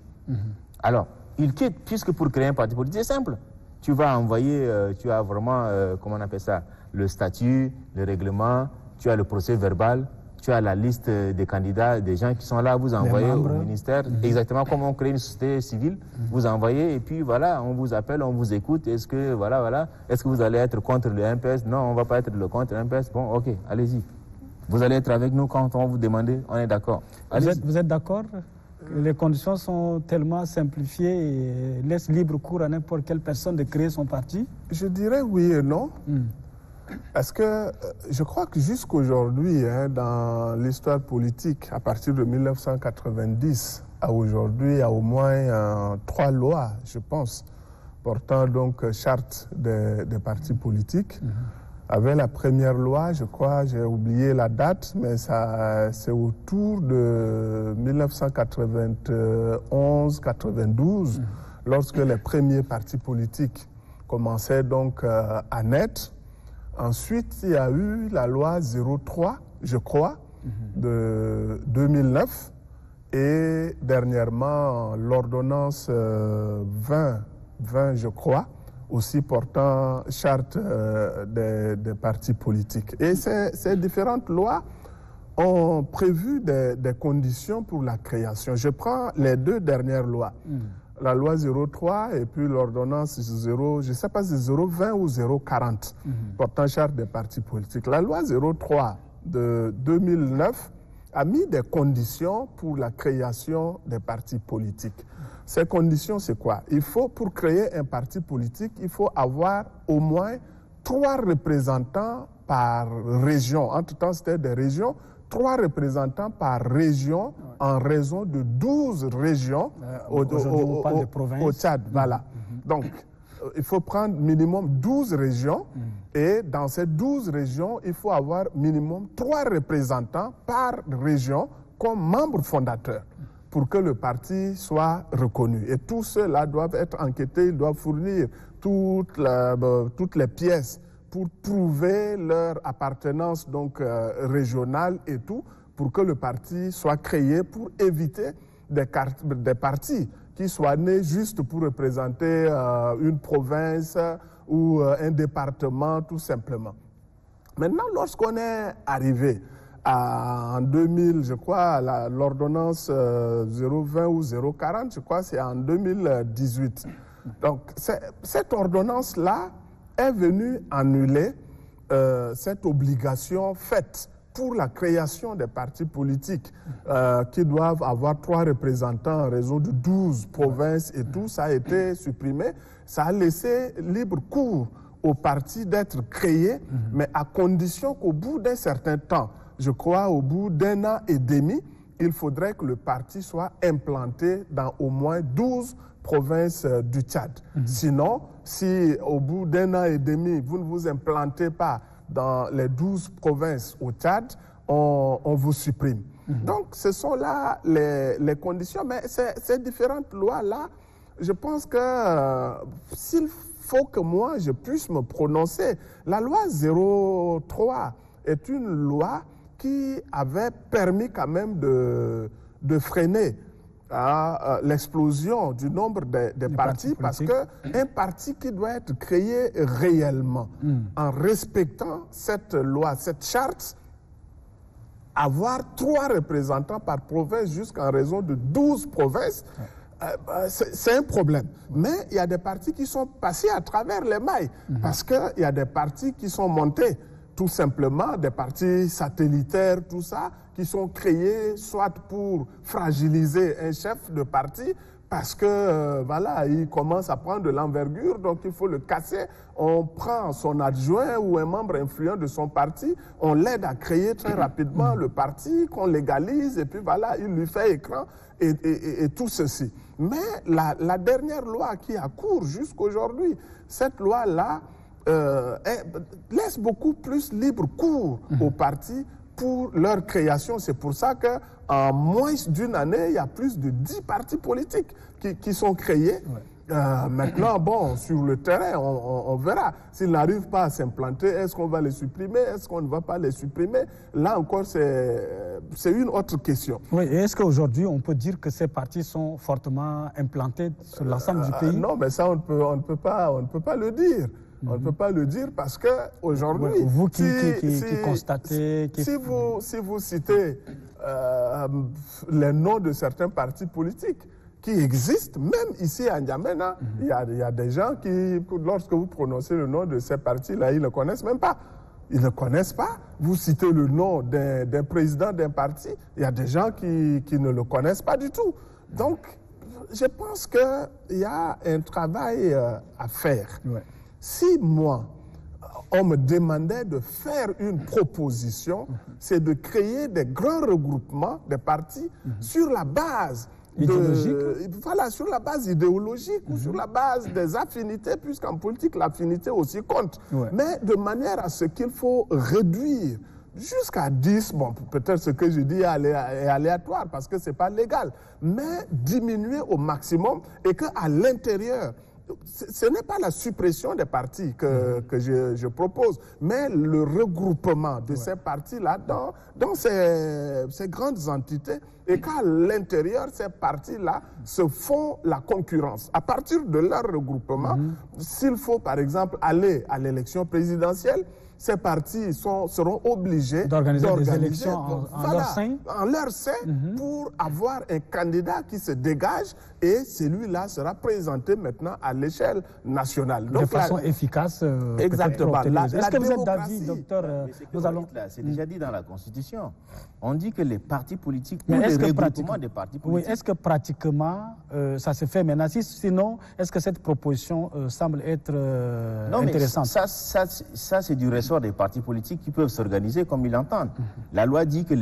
Alors, il quitte, puisque pour créer un parti politique, c'est simple. Tu vas envoyer, tu as vraiment, comment on appelle ça, le statut, le règlement, tu as le procès verbal, tu as la liste des candidats, des gens qui sont là, vous envoyez au ministère, exactement comme on crée une société civile, vous envoyez et puis voilà, on vous appelle, on vous écoute, est-ce que, voilà, est-ce que vous allez être contre le MPS? Non, on ne va pas être contre le MPS, bon, ok, allez-y. Vous allez être avec nous quand on va vous demander, on est d'accord. Vous êtes d'accord? Les conditions sont tellement simplifiées et laissent libre cours à n'importe quelle personne de créer son parti? Je dirais oui et non. Parce que je crois que jusqu'aujourd'hui, dans l'histoire politique, à partir de 1990 à aujourd'hui, il y a au moins 3 lois, je pense, portant donc charte des partis politiques. Avec la première loi, je crois, j'ai oublié la date, mais c'est autour de 1991-92, lorsque les premiers partis politiques commençaient donc à naître. Ensuite, il y a eu la loi 03, je crois, de 2009, et dernièrement l'ordonnance 20, je crois, aussi portant charte des partis politiques. Et ces différentes lois ont prévu des conditions pour la création. Je prends les 2 dernières lois. La loi 03 et puis l'ordonnance 0, je ne sais pas si c'est 020 ou 040, portant charte des partis politiques. La loi 03 de 2009 a mis des conditions pour la création des partis politiques. Ces conditions, c'est quoi? Il faut, pour créer un parti politique, il faut avoir au moins 3 représentants par région. Entre-temps, c'était des régions. 3 représentants par région en raison de 12 régions au Tchad. Voilà. Donc, il faut prendre minimum 12 régions et dans ces 12 régions, il faut avoir minimum 3 représentants par région comme membres fondateurs pour que le parti soit reconnu. Et tous ceux-là doivent être enquêtés, ils doivent fournir toutes les pièces pour prouver leur appartenance donc régionale et tout, pour que le parti soit créé, pour éviter des partis qui soient nés juste pour représenter une province ou un département, tout simplement. Maintenant, lorsqu'on est arrivé en 2000, je crois, l'ordonnance 020 ou 040, je crois, c'est en 2018. Donc, cette ordonnance-là est venue annuler cette obligation faite pour la création des partis politiques qui doivent avoir 3 représentants en raison de 12 provinces et tout. Ça a été supprimé. Ça a laissé libre cours aux partis d'être créés, mais à condition qu'au bout d'un certain temps, je crois au bout d'1 an et demi, il faudrait que le parti soit implanté dans au moins 12 provinces du Tchad. Sinon, si au bout d'1 an et demi, vous ne vous implantez pas dans les 12 provinces au Tchad, on vous supprime. Donc, ce sont là les conditions. Mais ces différentes lois-là, je pense que s'il faut que moi, je puisse me prononcer, la loi 03 est une loi qui avait permis quand même de freiner l'explosion du nombre des partis, parce qu'un parti qui doit être créé réellement en respectant cette loi, cette charte, avoir 3 représentants par province jusqu'en raison de 12 provinces, c'est un problème. Mais il y a des partis qui sont passés à travers les mailles, parce qu'il y a des partis qui sont montés, tout simplement, des partis satellitaires, tout ça, qui sont créés soit pour fragiliser un chef de parti, parce que, voilà, il commence à prendre de l'envergure, donc il faut le casser. On prend son adjoint ou un membre influent de son parti, on l'aide à créer très rapidement le parti, qu'on légalise, et puis voilà, il lui fait écran, et tout ceci. Mais la dernière loi qui a cours jusqu'aujourd'hui, cette loi-là, laisse beaucoup plus libre cours aux partis pour leur création. C'est pour ça qu'en moins d'1 année, il y a plus de 10 partis politiques qui sont créés. Maintenant, bon, sur le terrain, on verra. S'ils n'arrivent pas à s'implanter, est-ce qu'on va les supprimer? Est-ce qu'on ne va pas les supprimer? Là encore, c'est une autre question. Oui, et est-ce qu'aujourd'hui, on peut dire que ces partis sont fortement implantés sur l'ensemble du pays? Non, mais ça, on ne peut pas le dire. On ne peut pas le dire parce qu'aujourd'hui, vous qui constatez... Si vous citez les noms de certains partis politiques qui existent, même ici à N'Djamena, il y a des gens qui, lorsque vous prononcez le nom de ces partis-là, ils ne connaissent même pas. Ils ne connaissent pas. Vous citez le nom d'un président d'un parti, il y a des gens qui ne le connaissent pas du tout. Donc, je pense qu'il y a un travail à faire. Ouais. Si moi, on me demandait de faire une proposition, c'est de créer des grands regroupements de partis sur la base sur la base idéologique ou sur la base des affinités, puisqu'en politique, l'affinité aussi compte. Ouais. Mais de manière à ce qu'il faut réduire jusqu'à 10, bon, peut-être ce que je dis est aléatoire parce que ce n'est pas légal, mais diminuer au maximum et qu'à l'intérieur, ce n'est pas la suppression des partis que je propose, mais le regroupement de ces partis-là dans ces grandes entités et qu'à l'intérieur, ces partis-là se font la concurrence. À partir de leur regroupement, s'il faut par exemple aller à l'élection présidentielle, ces partis seront obligés d'organiser des élections en leur sein pour avoir un candidat qui se dégage et celui-là sera présenté maintenant à l'échelle nationale. Donc, de façon efficace. Exactement. Est-ce que vous êtes d'avis, docteur? C'est déjà dit dans la Constitution. On dit que les partis politiques ou les regroupements des partis politiques... Oui, est-ce que pratiquement ça se fait maintenant? Sinon, est-ce que cette proposition semble être intéressante? Ça c'est du ressort des partis politiques qui peuvent s'organiser comme ils l'entendent. La loi dit que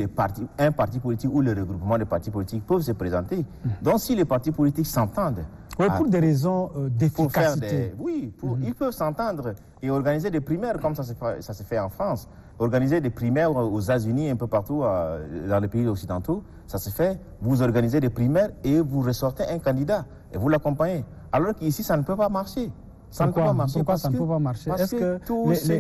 un parti politique ou le regroupement des partis politiques peuvent se présenter. Donc si les partis politiques s'entendent... Oui, pour des raisons d'efficacité. Ils peuvent s'entendre et organiser des primaires comme ça se fait en France. Organiser des primaires aux États-Unis, un peu partout dans les pays occidentaux, ça se fait. Vous organisez des primaires et vous ressortez un candidat et vous l'accompagnez. Alors qu'ici, ça ne peut pas marcher. Pourquoi ça ne peut pas marcher? Est-ce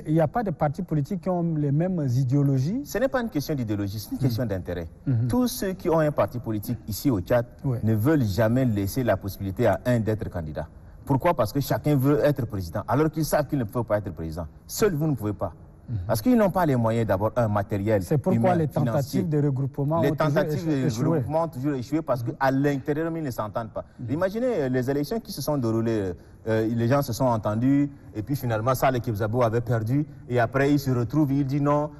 qu'il n'y a pas de partis politiques qui ont les mêmes idéologies? Ce n'est pas une question d'idéologie, c'est une question d'intérêt. Tous ceux qui ont un parti politique ici au Tchad ne veulent jamais laisser la possibilité à un d'être candidat. Pourquoi? Parce que chacun veut être président, alors qu'ils savent qu'ils ne peuvent pas être président. Seuls vous ne pouvez pas. Parce qu'ils n'ont pas les moyens d'avoir un matériel. C'est pourquoi les tentatives de regroupement ont toujours échoué parce qu'à l'intérieur, ils ne s'entendent pas. Imaginez les élections qui se sont déroulées, les gens se sont entendus, et puis finalement, Saleh Kebzabo avait perdu, et après, il se retrouve, il dit non,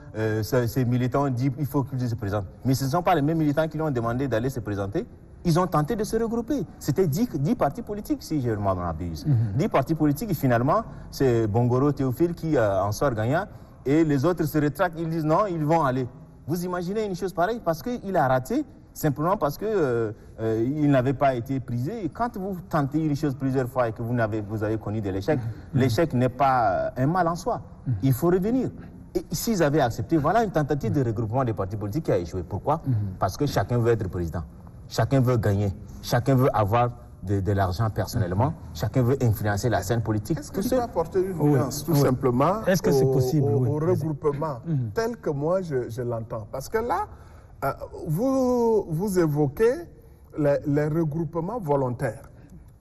ces militants disent il faut qu'ils se présentent. Mais ce ne sont pas les mêmes militants qui lui ont demandé d'aller se présenter. Ils ont tenté de se regrouper. C'était 10 partis politiques, si je ne m'abuse. 10 partis politiques, et finalement, c'est Bongoro Théophile qui en sort gagnant. Et les autres se rétractent, ils disent non, ils vont aller. Vous imaginez une chose pareille? Parce qu'il a raté, simplement parce qu'il n'avait pas été prisé. Et quand vous tentez une chose plusieurs fois et que vous avez connu de l'échec, l'échec n'est pas un mal en soi. Il faut revenir. Et s'ils avaient accepté, voilà une tentative de regroupement des partis politiques qui a échoué. Pourquoi? Parce que chacun veut être président. Chacun veut gagner. Chacun veut avoir de l'argent personnellement. Chacun veut influencer la scène politique. Est-ce que tu peux apporter une nuance, tout simplement, est-ce que c'est possible, au regroupement tel que moi je l'entends? Parce que là, vous évoquez les regroupements volontaires.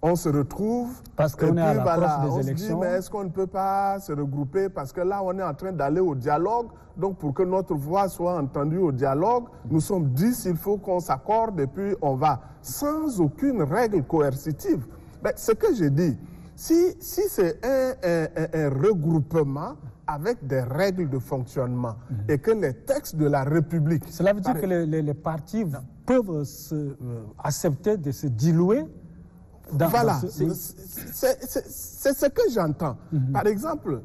On se retrouve, parce qu'on est à l'approche des élections. On se dit, mais est-ce qu'on ne peut pas se regrouper? Parce que là, on est en train d'aller au dialogue. Donc, pour que notre voix soit entendue au dialogue, nous sommes 10, il faut qu'on s'accorde et puis on va. Sans aucune règle coercitive. Mais ce que je dis, si c'est un regroupement avec des règles de fonctionnement et que les textes de la République... Cela veut dire que les partis peuvent accepter de se diluer. Voilà, c'est ce que j'entends. Par exemple,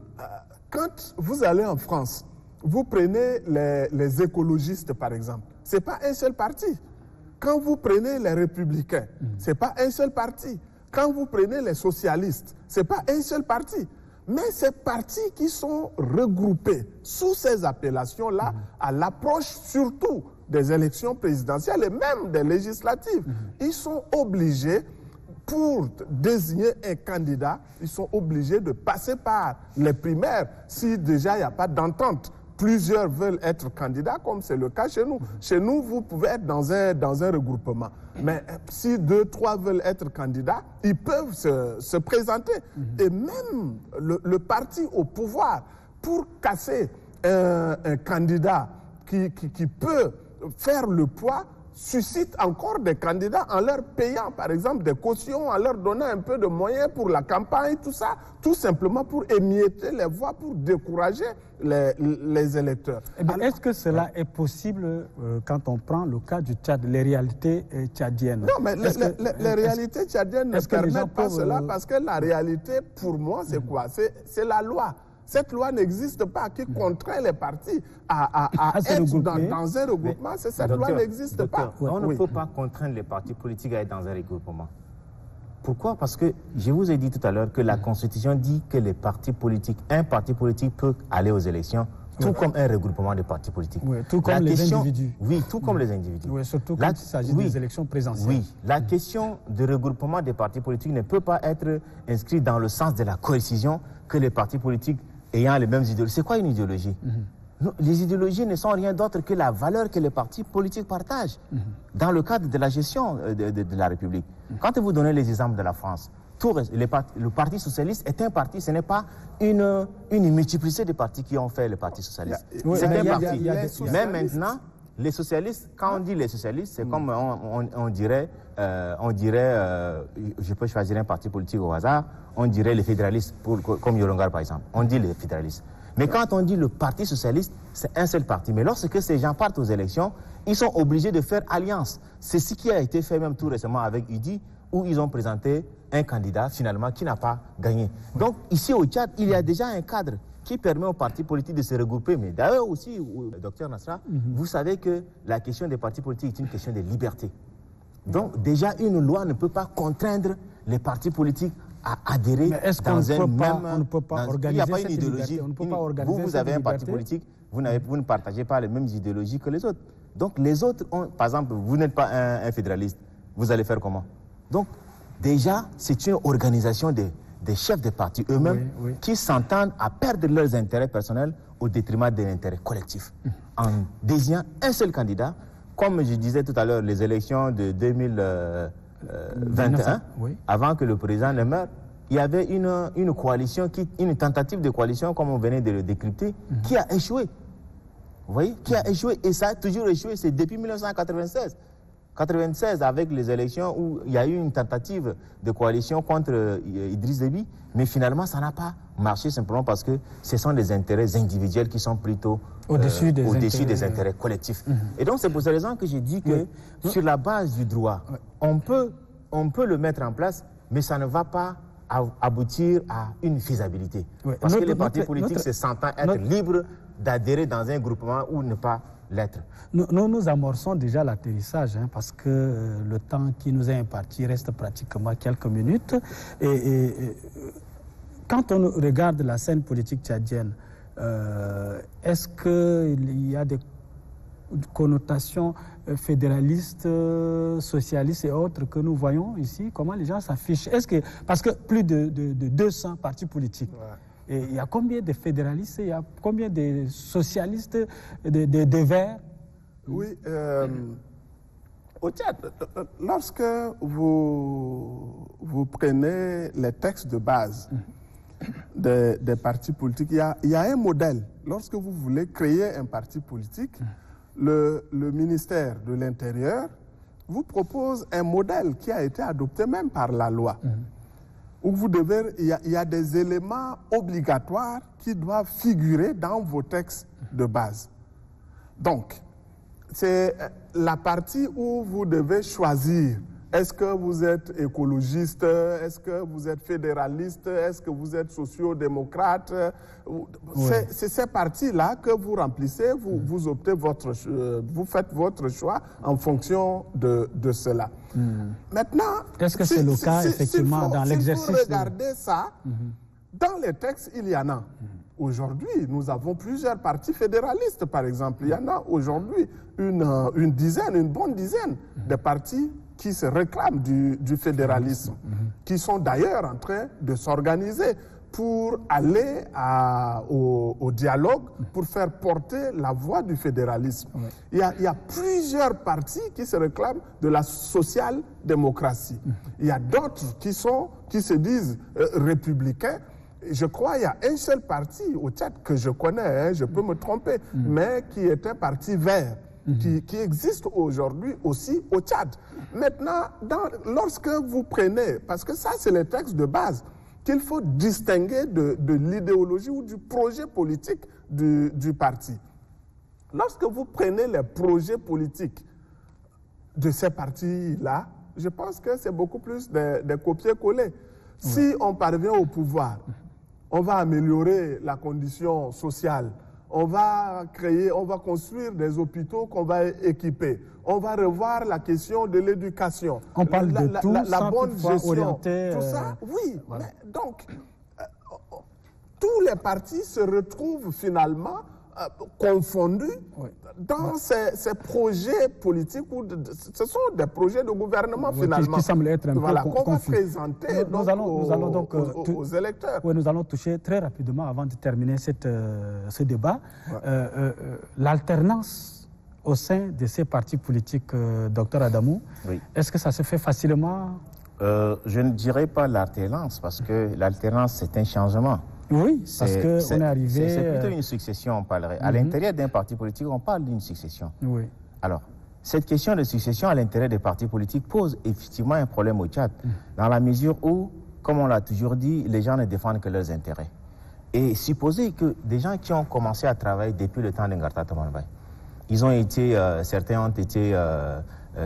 quand vous allez en France, vous prenez les écologistes, par exemple, ce n'est pas un seul parti. Quand vous prenez les républicains, ce n'est pas un seul parti. Quand vous prenez les socialistes, ce n'est pas un seul parti. Mais ces partis qui sont regroupés sous ces appellations-là, à l'approche surtout des élections présidentielles et même des législatives, ils sont obligés, pour désigner un candidat, ils sont obligés de passer par les primaires. Si déjà il n'y a pas d'entente, plusieurs veulent être candidats, comme c'est le cas chez nous. Chez nous, vous pouvez être dans un regroupement. Mais si 2, 3 veulent être candidats, ils peuvent se présenter. Et même le parti au pouvoir, pour casser un candidat qui peut faire le poids, suscite encore des candidats en leur payant, par exemple, des cautions, en leur donnant un peu de moyens pour la campagne, tout ça, tout simplement pour émietter les voix, pour décourager les électeurs. Est-ce que cela est possible quand on prend le cas du Tchad, les réalités tchadiennes? Non, mais les réalités tchadiennes ne permettent pas cela parce que la réalité, pour moi, c'est quoi? C'est la loi. Cette loi n'existe pas, qui contraint les partis à être dans un regroupement. Cette loi n'existe pas. On ne peut pas contraindre les partis politiques à être dans un regroupement. Pourquoi? Parce que je vous ai dit tout à l'heure que la Constitution dit que les partis politiques, un parti politique peut aller aux élections, tout comme un regroupement de partis politiques. Oui, tout comme les individus. Oui, tout comme les individus. Oui, surtout quand il s'agit des élections présidentielles. Oui, la question de regroupement des partis politiques ne peut pas être inscrite dans le sens de la cohésion que les partis politiques ayant les mêmes idéologies. C'est quoi une idéologie? Non, les idéologies ne sont rien d'autre que la valeur que les partis politiques partagent dans le cadre de la gestion de la République. Quand vous donnez les exemples de la France, le Parti socialiste est un parti, ce n'est pas une multiplicité de partis qui ont fait le Parti socialiste. C'est un parti. Mais maintenant, les socialistes, quand on dit les socialistes, c'est comme on dirait, je peux choisir un parti politique au hasard, on dirait les fédéralistes, comme Yolongar par exemple, on dit les fédéralistes. Mais quand on dit le Parti socialiste, c'est un seul parti. Mais lorsque ces gens partent aux élections, ils sont obligés de faire alliance. C'est ce qui a été fait même tout récemment avec UDI, où ils ont présenté un candidat finalement qui n'a pas gagné. Donc ici au Tchad, il y a déjà un cadre qui permet aux partis politiques de se regrouper. Mais d'ailleurs aussi, docteur Nasra, vous savez que la question des partis politiques est une question de liberté. Donc déjà, une loi ne peut pas contraindre les partis politiques à adhérer dans un même... On ne peut pas organiser. Il n'y a pas une idéologie. On ne peut pas organiser vous avez un parti politique, vous ne partagez pas les mêmes idéologies que les autres. Donc les autres, par exemple, vous n'êtes pas un fédéraliste, vous allez faire comment? Donc déjà, c'est une organisation des chefs des partis eux-mêmes qui s'entendent à perdre leurs intérêts personnels au détriment de l'intérêt collectif. En désignant un seul candidat, comme je disais tout à l'heure, les élections de 2021, avant que le président ne meure, il y avait une coalition, une tentative de coalition, comme on venait de le décrypter, qui a échoué. Vous voyez? Qui a échoué. Et ça a toujours échoué. C'est depuis 1996. 1996, avec les élections où il y a eu une tentative de coalition contre Idriss Déby, mais finalement, ça n'a pas marché simplement parce que ce sont des intérêts individuels qui sont plutôt au-dessus des intérêts collectifs. Et donc, c'est pour cette raison que j'ai dit que sur la base du droit, on peut le mettre en place, mais ça ne va pas aboutir à une faisabilité. Parce que les partis politiques se sentent être libres d'adhérer dans un groupement ou ne pas l'être. Nous amorçons déjà l'atterrissage, parce que le temps qui nous est imparti reste pratiquement quelques minutes. Et quand on regarde la scène politique tchadienne, est-ce qu'il y a des connotations fédéralistes, socialistes et autres que nous voyons ici? Comment les gens s'affichent? Parce que plus de 200 partis politiques. Et il y a combien de fédéralistes, il y a combien de socialistes, de Verts? Oui, au Tchad, lorsque vous prenez les textes de base des partis politiques, il y a un modèle. Lorsque vous voulez créer un parti politique, le ministère de l'Intérieur vous propose un modèle qui a été adopté même par la loi. Où il y a des éléments obligatoires qui doivent figurer dans vos textes de base. Donc, c'est la partie où vous devez choisir. Est-ce que vous êtes écologiste? Est-ce que vous êtes fédéraliste? Est-ce que vous êtes socio-démocrate? C'est ces parties-là que vous remplissez, vous optez vous faites votre choix en fonction de cela. Maintenant, est-ce que c'est le cas effectivement dans l'exercice? Si vous regardez ça, dans les textes, il y en a. Aujourd'hui, nous avons plusieurs partis fédéralistes, par exemple. Il y en a aujourd'hui une bonne dizaine de partis qui se réclament du fédéralisme, qui sont d'ailleurs en train de s'organiser pour aller au dialogue, pour faire porter la voix du fédéralisme. Il y a plusieurs partis qui se réclament de la social-démocratie. Il y a d'autres qui se disent républicains. Je crois qu'il y a un seul parti au Tchad que je connais, je peux me tromper, mais qui est un parti vert, qui existe aujourd'hui aussi au Tchad. Maintenant, lorsque vous prenez, parce que ça c'est les textes de base, qu'il faut distinguer de l'idéologie ou du projet politique du parti. Lorsque vous prenez les projets politiques de ces partis-là, je pense que c'est beaucoup plus des copier-coller. Si on parvient au pouvoir, on va améliorer la condition sociale, on va construire des hôpitaux qu'on va équiper, on va revoir la question de l'éducation. On parle de tout la bonne gestion, orienter, tout ça, oui. Voilà. Mais donc, tous les partis se retrouvent finalement confondus dans ces projets politiques, ce sont des projets de gouvernement finalement. Qui semblent être un peu qu'on va présenter nous allons donc, aux électeurs. Oui, nous allons toucher très rapidement, avant de terminer ce débat, l'alternance au sein de ces partis politiques, Dr Adamou. Est-ce que ça se fait facilement? Je ne dirais pas l'alternance, parce que l'alternance, c'est un changement. Oui, parce qu'on est arrivé... C'est plutôt une succession, on parlerait. À l'intérieur d'un parti politique, on parle d'une succession. Oui. Alors, cette question de succession à l'intérieur des partis politiques pose effectivement un problème au Tchad, dans la mesure où, comme on l'a toujours dit, les gens ne défendent que leurs intérêts. Et supposer que des gens qui ont commencé à travailler depuis le temps d'Ngarta Tomanbay, certains ont été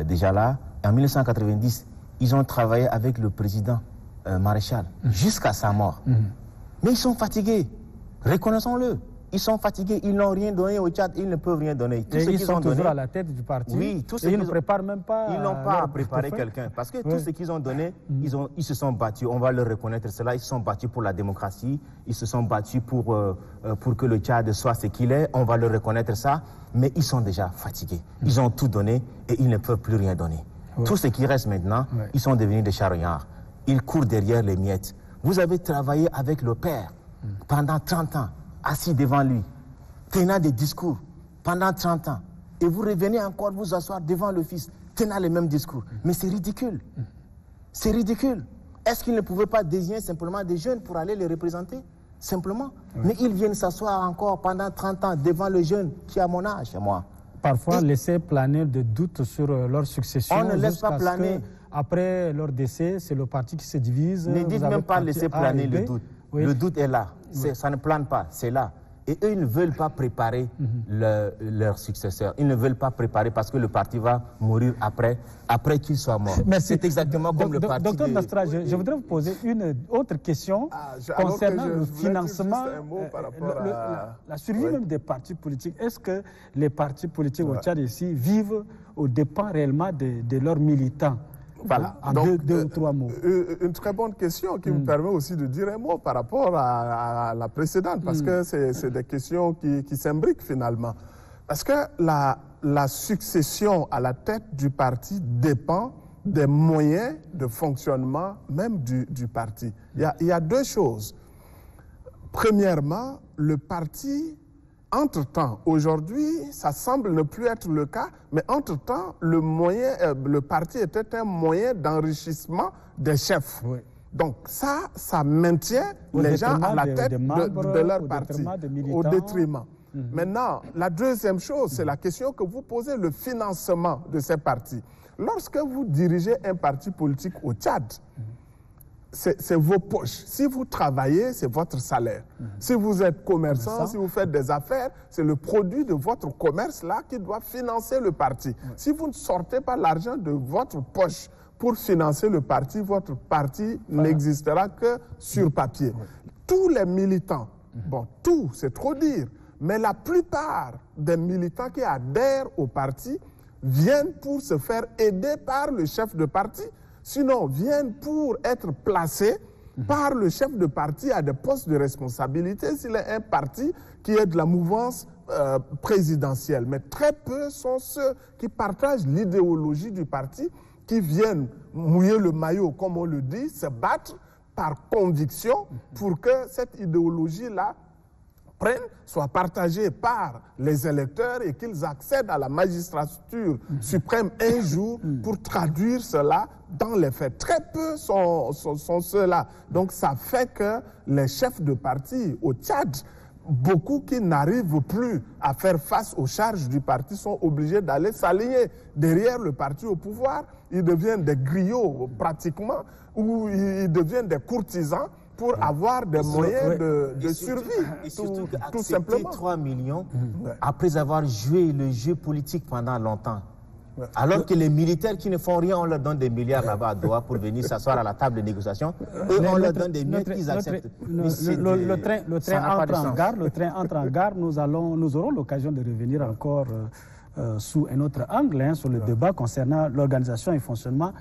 déjà là. En 1990, ils ont travaillé avec le président Maréchal jusqu'à sa mort. Mais ils sont fatigués, reconnaissons-le. Ils sont fatigués, ils n'ont rien donné au Tchad, ils ne peuvent rien donner. Tout ils sont toujours à la tête du parti. Oui, ils ne préparent même pas. Ils n'ont pas à préparer quelqu'un. Parce que tout ce qu'ils ont donné, ils se sont battus. On va leur reconnaître cela. Ils se sont battus pour la démocratie. Ils se sont battus pour que le Tchad soit ce qu'il est. On va leur reconnaître ça. Mais ils sont déjà fatigués. Ils ont tout donné et ils ne peuvent plus rien donner. Tout ce qui reste maintenant, ils sont devenus des charognards. Ils courent derrière les miettes. Vous avez travaillé avec le père pendant 30 ans, assis devant lui, tenant des discours pendant 30 ans. Et vous revenez encore vous asseoir devant le fils, tenant les mêmes discours. Mais c'est ridicule. C'est ridicule. Est-ce qu'ils ne pouvaient pas désigner simplement des jeunes pour aller les représenter? Simplement. Mais ils viennent s'asseoir encore pendant 30 ans devant le jeune qui a mon âge, moi. Parfois, laisser planer des doutes sur leur succession. On ne laisse pas planer. Après leur décès, c'est le parti qui se divise. Ne dites même pas laisser planer le doute. Oui. Le doute est là. Ça ne plane pas, c'est là. Et eux, ils ne veulent pas préparer leur successeur. Ils ne veulent pas préparer parce que le parti va mourir après qu'il soit mort. C'est exactement comme le parti. Docteur Nastra, je voudrais vous poser une autre question concernant le financement, la survie même des partis politiques. Est-ce que les partis politiques au Tchad ici vivent aux dépens réellement de leurs militants? Voilà. Donc, deux ou trois mots. Une très bonne question qui me permet aussi de dire un mot par rapport à la précédente, parce que c'est des questions qui s'imbriquent finalement. Parce que la succession à la tête du parti dépend des moyens de fonctionnement même du parti. Il y a deux choses. Premièrement, le parti... Entre-temps, aujourd'hui, ça semble ne plus être le cas, mais entre-temps, le parti était un moyen d'enrichissement des chefs. Oui. Donc ça maintient les gens à la tête de leur parti, au détriment. Maintenant, la deuxième chose, c'est la question que vous posez, le financement de ces partis. Lorsque vous dirigez un parti politique au Tchad, c'est vos poches. Si vous travaillez, c'est votre salaire. Si vous êtes commerçant, si vous faites des affaires, c'est le produit de votre commerce-là qui doit financer le parti. Si vous ne sortez pas l'argent de votre poche pour financer le parti, votre parti n'existera que sur papier. Tous les militants, bon, tout, c'est trop dire, mais la plupart des militants qui adhèrent au parti viennent pour se faire aider par le chef de parti, sinon viennent pour être placés par le chef de parti à des postes de responsabilité s'il est un parti qui est de la mouvance présidentielle. Mais très peu sont ceux qui partagent l'idéologie du parti, qui viennent mouiller le maillot, comme on le dit, se battre par conviction pour que cette idéologie-là soit partagée par les électeurs et qu'ils accèdent à la magistrature suprême un jour pour traduire cela dans les faits. Très peu sont ceux-là. Donc ça fait que les chefs de parti au Tchad, beaucoup qui n'arrivent plus à faire face aux charges du parti sont obligés d'aller s'aligner derrière le parti au pouvoir. Ils deviennent des griots pratiquement, ou ils deviennent des courtisans pour avoir des moyens de survie, et surtout tout simplement. 3 millions après avoir joué le jeu politique pendant longtemps. Alors que les militaires qui ne font rien, on leur donne des milliards là-bas à Doha pour venir s'asseoir à la table de négociation. Eux, on leur donne des milliards qu'ils acceptent. Le train entre en gare. Nous aurons l'occasion de revenir encore sous un autre angle sur le débat concernant l'organisation et le fonctionnement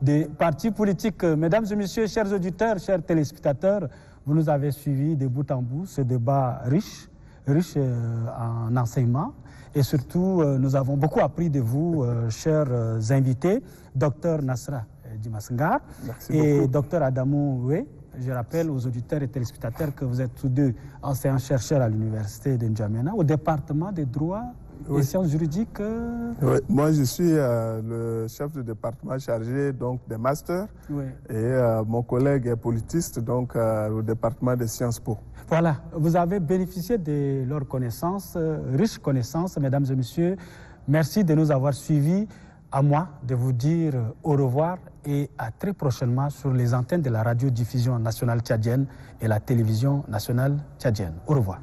des partis politiques. Mesdames et messieurs, chers auditeurs, chers téléspectateurs, vous nous avez suivis de bout en bout ce débat riche en enseignement. Et surtout, nous avons beaucoup appris de vous, chers invités, Dr Nasra Djimassengar et Dr Adamou Oué. Je rappelle aux auditeurs et téléspectateurs que vous êtes tous deux enseignants-chercheurs à l'université de N'Djamena, au département des droits et sciences juridiques. Oui. Moi, je suis le chef de département chargé donc, des masters et mon collègue est politiste donc, au département des Sciences Po. Voilà, vous avez bénéficié de leurs connaissances, riches connaissances, mesdames et messieurs. Merci de nous avoir suivis. À moi de vous dire au revoir et à très prochainement sur les antennes de la radiodiffusion nationale tchadienne et la télévision nationale tchadienne. Au revoir.